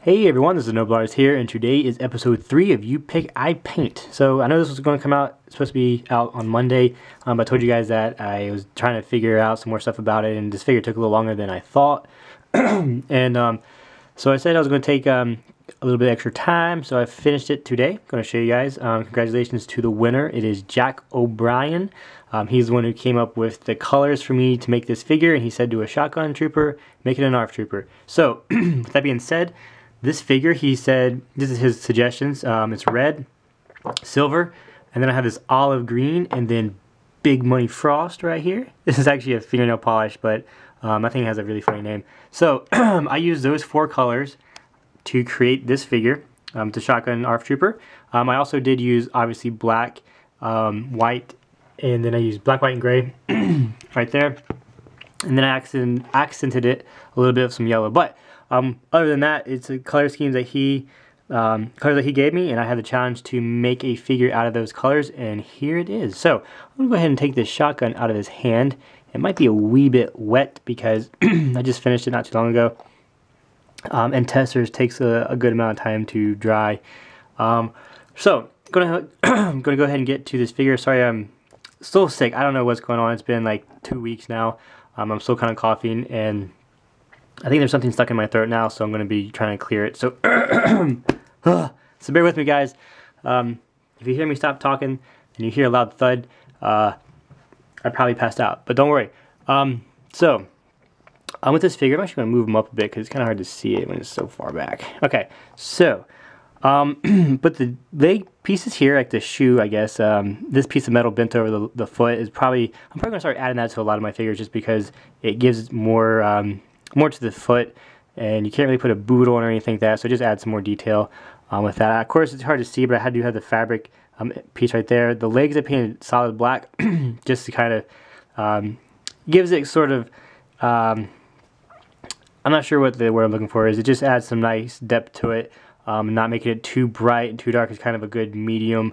Hey everyone, this is Noblars here, and today is episode 3 of You Pick, I Paint. So I know this was going to come out, it's supposed to be out on Monday, but I told you guys that I was trying to figure out some more stuff about it, and this figure took a little longer than I thought. So I said I was going to take a little bit extra time, so I finished it today. I'm going to show you guys. Congratulations to the winner. It is Jack O'Brien. He's the one who came up with the colors for me to make this figure, and he said do a shotgun trooper, make it an ARF trooper. So, with that being said, this figure, he said, this is his suggestions. It's red, silver, and then I have this olive green, and then Big Money Frost right here. This is actually a fingernail polish, but I think it has a really funny name. So I used those 4 colors to create this figure, the Shotgun ARF Trooper. I also did use, obviously, black, white, and then I used black, white, and gray right there. And then I accented it a little bit with some yellow. But other than that, it's a color scheme that colors that he gave me, and I had the challenge to make a figure out of those colors, and here it is. So I'm gonna go ahead and take this shotgun out of his hand. It might be a wee bit wet because I just finished it not too long ago, and testers takes a good amount of time to dry. So I'm gonna go ahead and get to this figure. Sorry, I'm still sick. I don't know what's going on. It's been like 2 weeks now. I'm still kind of coughing, and I think there's something stuck in my throat now, so I'm going to be trying to clear it. So, so bear with me, guys. If you hear me stop talking and you hear a loud thud, I probably passed out. But don't worry. So, with this figure, I'm actually going to move him up a bit because it's kind of hard to see it when it's so far back. Okay, so, but the leg pieces here, like the shoe, I guess, this piece of metal bent over the foot is I'm probably going to start adding that to a lot of my figures just because it gives more to the foot, and you can't really put a boot on or anything like that, so just add some more detail with that. Of course, it's hard to see, but I do have the fabric piece right there. The legs I painted solid black just to kind of gives it sort of, I'm not sure what the word I'm looking for is. It just adds some nice depth to it, not making it too bright and too dark. It's kind of a good medium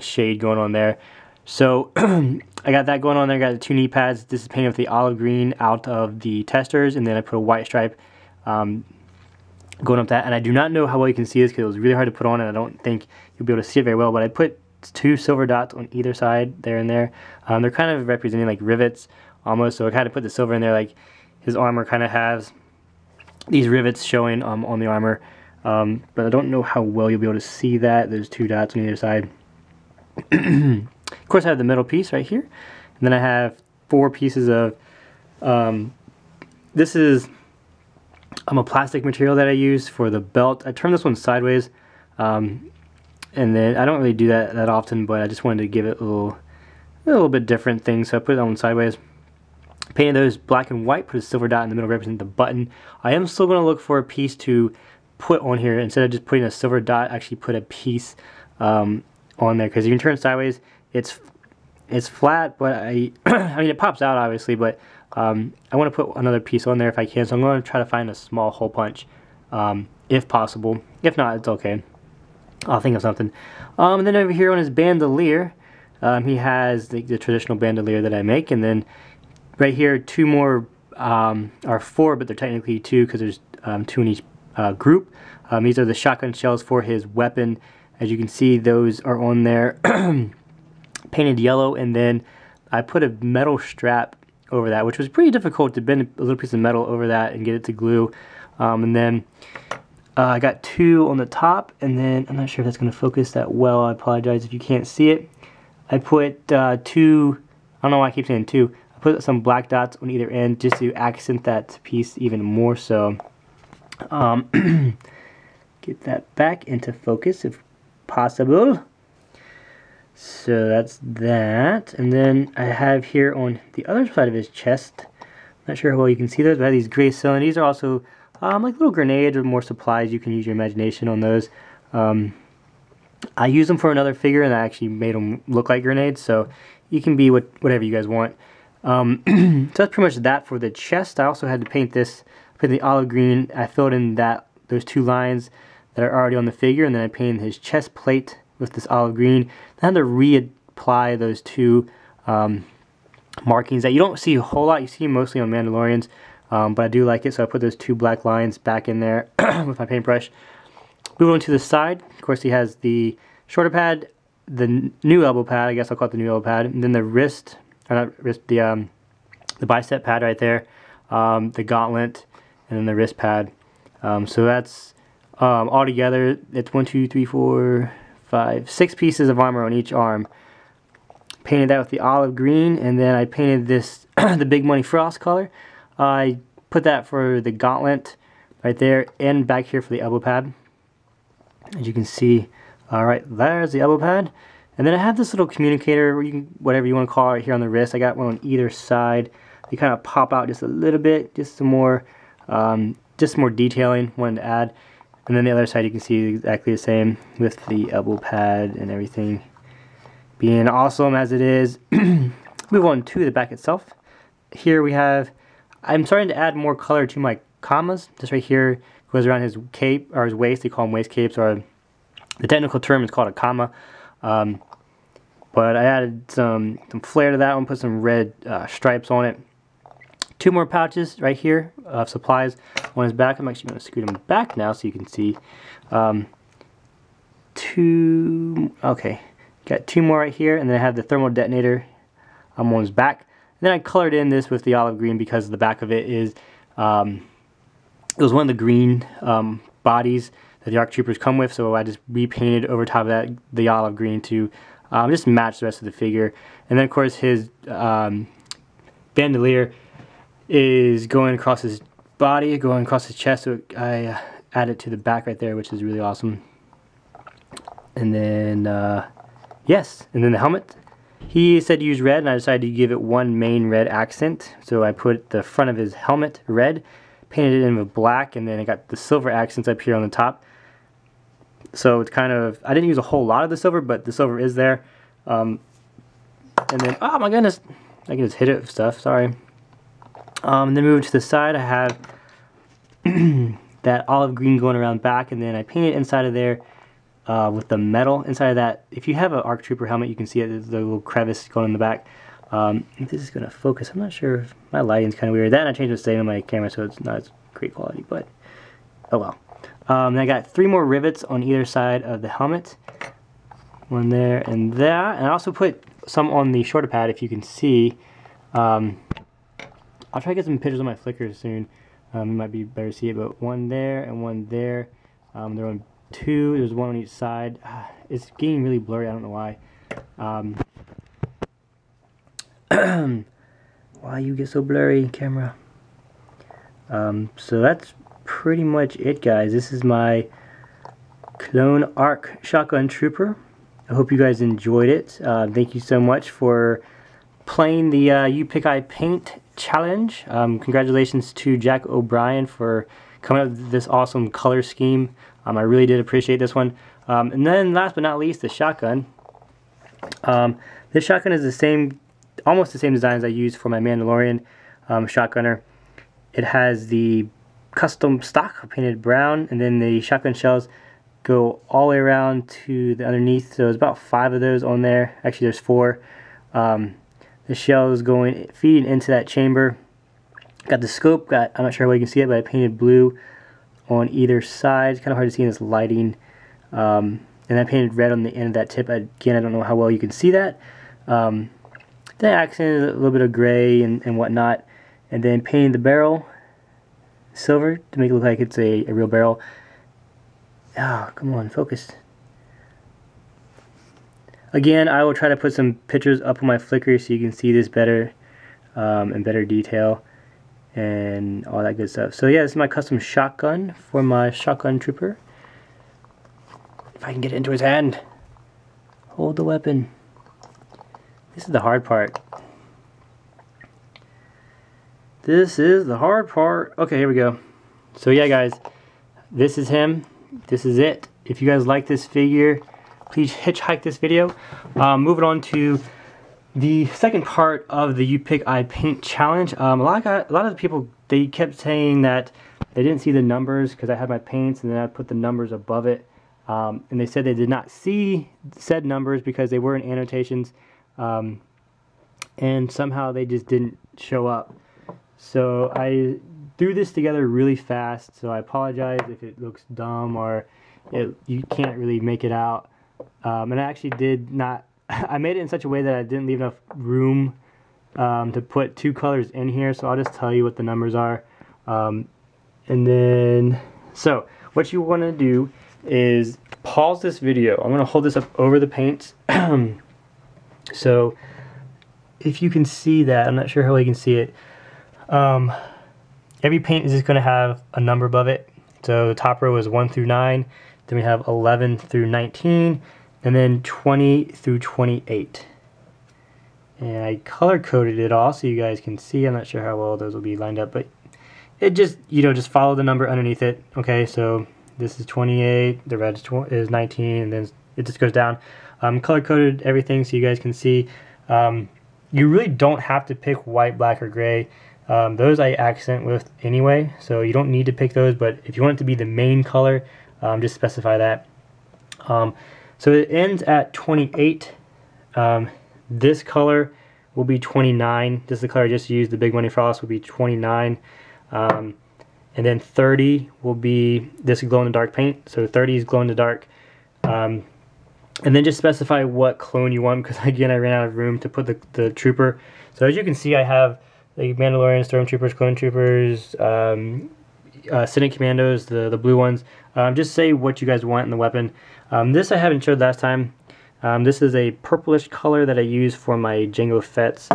shade going on there. So I got that going on there. I got the 2 knee pads. This is painted with the olive green out of the testers, and then I put a white stripe going up that. And I do not know how well you can see this because it was really hard to put on, and I don't think you'll be able to see it very well. But I put 2 silver dots on either side, there and there. They're kind of representing like rivets almost. So I kind of put the silver in there, like his armor kind of has these rivets showing on the armor. But I don't know how well you'll be able to see that. There's 2 dots on either side. Of course, I have the middle piece right here, and then I have 4 pieces of, this is a plastic material that I use for the belt. I turned this one sideways, and then I don't really do that often, but I just wanted to give it a little bit different thing, so I put it on sideways. Painted those black and white, put a silver dot in the middle representing the button. I am still going to look for a piece to put on here. Instead of just putting a silver dot, actually put a piece on there, because you can turn sideways. It's flat, but I mean, it pops out obviously, but I want to put another piece on there if I can, so I'm going to try to find a small hole punch if possible. If not, it's okay. I'll think of something. And then over here on his bandolier, he has the traditional bandolier that I make, and then right here 2 more are 4, but they're technically 2 because there's 2 in each group. These are the shotgun shells for his weapon. As you can see, those are on there. Painted yellow, and then I put a metal strap over that, which was pretty difficult to bend a little piece of metal over that and get it to glue. And then I got 2 on the top, and then I'm not sure if that's going to focus that well. I apologize if you can't see it. I put 2, I don't know why I keep saying 2. I put some black dots on either end just to accent that piece even more so. Get that back into focus if possible. So that's that, and then I have here on the other side of his chest, not sure how well you can see those, but I have these gray cylinders. These are also like little grenades or more supplies. You can use your imagination on those. I use them for another figure, and I actually made them look like grenades, so you can be whatever you guys want. So that's pretty much that for the chest. I also had to paint this with the olive green. I filled in those 2 lines that are already on the figure, and then I painted his chest plate with this olive green. I had to reapply those 2 markings that you don't see a whole lot. You see mostly on Mandalorians. but I do like it, so I put those 2 black lines back in there with my paintbrush. Move on to the side. Of course, he has the shoulder pad, the new elbow pad, I guess I'll call it the new elbow pad, and then the wrist, or not wrist, the bicep pad right there, the gauntlet, and then the wrist pad. So that's all together, it's 1, 2, 3, 4, 5, 6 pieces of armor on each arm. Painted that with the olive green, and then I painted this the Big Money Frost color. I put that for the gauntlet right there, and back here for the elbow pad. As you can see, right there's the elbow pad. And then I have this little communicator, whatever you want to call it, here on the wrist. I got one on either side. They kind of pop out just a little bit, just some more detailing wanted to add. And then the other side you can see exactly the same with the elbow pad and everything being awesome as it is. Move on to the back itself. Here we have, I'm starting to add more color to my commas. This right here goes around his cape, or his waist. They call them waist capes, or the technical term is called a comma. But I added some flair to that one, put some red stripes on it. 2 more pouches right here of supplies on his back. I'm actually going to scoot him back now so you can see. 2, okay, got 2 more right here, and then I have the thermal detonator on his back. And then I colored in this with the olive green because the back of it is, it was one of the green bodies that the ARC Troopers come with, so I just repainted over top of that the olive green to just match the rest of the figure. And then of course his bandolier is going across his body, going across his chest, so I add it to the back right there, which is really awesome. And then yes, and then the helmet, he said to use red, and I decided to give it one main red accent, so I put the front of his helmet red, painted it in with black, and then I got the silver accents up here on the top. So it's kind of, I didn't use a whole lot of the silver, but the silver is there. And then, oh my goodness, I can just hit it with stuff, sorry. And then moving to the side, I have that olive green going around back, and then I painted inside of there with the metal inside of that. If you have an ARC Trooper helmet, you can see it, there's a little crevice going in the back. If this is going to focus, I'm not sure if my lighting's kind of weird. That, and I changed the setting on my camera so it's not as great quality, but oh well. And I got 3 more rivets on either side of the helmet. One there and that. And I also put some on the shoulder pad, if you can see. I'll try to get some pictures on my Flickr soon. It might be better to see it, but one there and one there. They're on 2. There's one on each side. It's getting really blurry. I don't know why. Why you get so blurry, camera? So that's pretty much it, guys. This is my clone ARC shotgun trooper. I hope you guys enjoyed it. Thank you so much for playing the You Pick I Paint challenge. Congratulations to Jack O'Brien for coming up with this awesome color scheme. I really did appreciate this one. And then last but not least, the shotgun. This shotgun is the same, almost the same design as I used for my Mandalorian shotgunner. It has the custom stock painted brown, and then the shotgun shells go all the way around to the underneath. So there's about 5 of those on there. Actually, there's 4. The shell is feeding into that chamber. Got the scope. I'm not sure how you can see it, but I painted blue on either side. It's kind of hard to see in this lighting. And I painted red on the end of that tip. Again, I don't know how well you can see that. Then I accented a little bit of gray and whatnot, and then painted the barrel silver to make it look like it's a real barrel. Ah, come on, focus. Again, I will try to put some pictures up on my Flickr so you can see this better, in better detail and all that good stuff. So yeah, this is my custom shotgun for my shotgun trooper. If I can get it into his hand. Hold the weapon. This is the hard part. This is the hard part. Okay, here we go. So yeah, guys, this is him. This is it. If you guys like this figure, please hitchhike this video. Moving on to the second part of the You Pick I Paint challenge. A lot of the people, they kept saying that they didn't see the numbers because I had my paints and then I put the numbers above it. And they said they did not see said numbers because they were in annotations. And somehow they just didn't show up. So I threw this together really fast, so I apologize if it looks dumb or you can't really make it out. And I actually did not, I made it in such a way that I didn't leave enough room to put two colors in here, so I'll just tell you what the numbers are. And then, so what you want to do is pause this video. I'm going to hold this up over the paints. So if you can see that, I'm not sure how well you can see it. Every paint is just going to have a number above it. So the top row is 1 through 9, then we have 11 through 19, and then 20 through 28. And I color coded it all so you guys can see. I'm not sure how well those will be lined up, but it just, you know, just follow the number underneath it. Okay, so this is 28, the red is 19, and then it just goes down. Color coded everything so you guys can see. You really don't have to pick white, black, or gray. Those I accent with anyway, so you don't need to pick those, but if you want it to be the main color, just specify that. So it ends at 28. This color will be 29. This is the color I just used, the Big Money Frost will be 29. And then 30 will be this glow-in-the-dark paint, so 30 is glow-in-the-dark. And then just specify what clone you want, because again I ran out of room to put the trooper. So as you can see, I have the Mandalorian, Stormtroopers, Clone Troopers, Senate Commandos, the blue ones. Just say what you guys want in the weapon. This I haven't showed last time. This is a purplish color that I use for my Jango Fett's.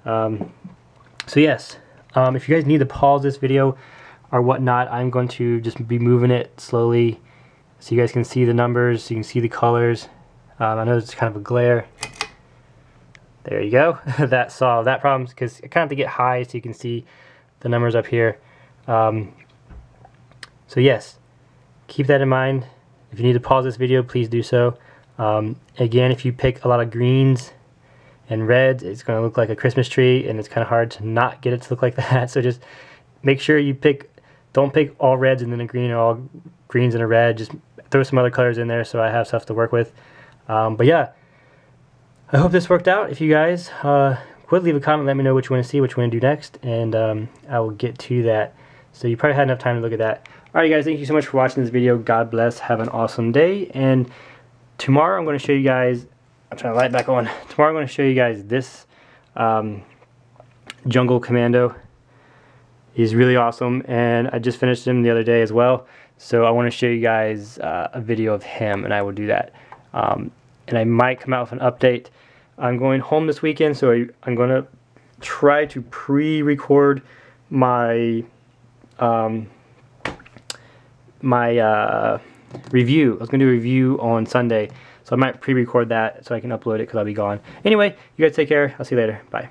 So yes, if you guys need to pause this video or whatnot, I'm going to just be moving it slowly so you guys can see the numbers, so you can see the colors. I know it's kind of a glare. There you go. That solved that problem, because I kind of have to get high so you can see the numbers up here. So yes, keep that in mind. If you need to pause this video, please do so. Again, if you pick a lot of greens and reds, it's going to look like a Christmas tree, and it's kind of hard to not get it to look like that. So just make sure you don't pick all reds and then a green, or all greens and a red. Just throw some other colors in there so I have stuff to work with. But yeah, I hope this worked out. If you guys would leave a comment, let me know what you want to see, what you want to do next, and I will get to that. So you probably had enough time to look at that. Alright guys, thank you so much for watching this video. God bless. Have an awesome day. And tomorrow I'm going to show you guys, I'm trying to light back on. Tomorrow I'm going to show you guys this Jungle Commando. He's really awesome, and I just finished him the other day as well. So I want to show you guys a video of him, and I will do that. And I might come out with an update. I'm going home this weekend, so I'm going to try to pre-record my review. I was going to do a review on Sunday, so I might pre-record that so I can upload it because I'll be gone. Anyway, you guys take care. I'll see you later. Bye.